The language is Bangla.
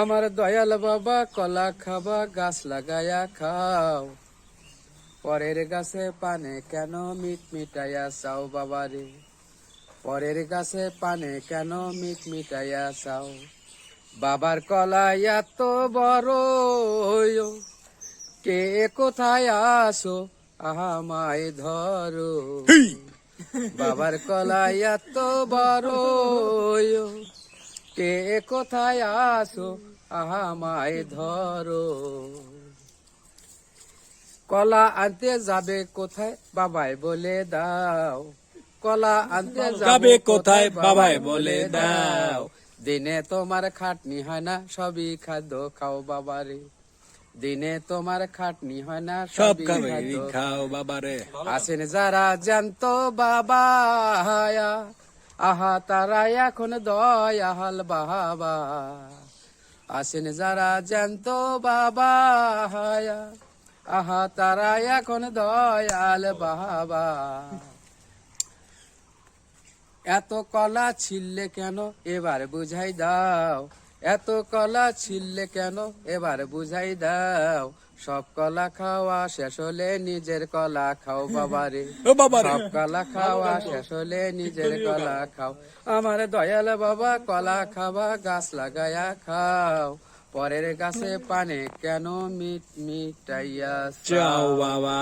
আমার দয়াল বাবা কলা খাবা গাছ লাগায়া খাও, পরের গাছে পানে কেন মিট মিটাইয়া চাও বাবারে, পরের গাছে পানে কেন মিট মিটাইয়া চাও। বাবার কলা এত বড়, কে কোথায় আসো আমায় ধরো। বাবার কলা এত বড়, কে কোথায় আসো আমায় ধরো। কলা আনতে যাবে কোথায় বাবাই বলে দাও, কলা আনতে যাবে কোথায় বাবাই বলে দাও। দিনে তোমার খাটনি হয় না সবই খাদ্য খাও বাবারে, দিনে তোমার খাটনি হয় না সব সবই খাবে খাদ্য খাও বাবারে। আসেন যারা জ্যান্ত বাবা, আহা তারা এখন দয়াল বাবা। আসেন যারা জ্যান্ত বাবা, আহা তারা এখন দয়াল বাবা। এত কলা ছিললে কেন এবার বুঝাই দাও, এত কলা ছিললে কেন এবার বুঝাই দাও। সব কলা খাওয়া শেষ হলে নিজের কলা খাও বাবারে, ও বাবারে। সব কলা খাওয়া শেষ হলে নিজের কলা খাও। আমার দয়াল বাবা কলা খাবা গাছ লাগায়া খাও, পরের গাছে পানে কেন মিট মিটাইয়া চাও বাবা।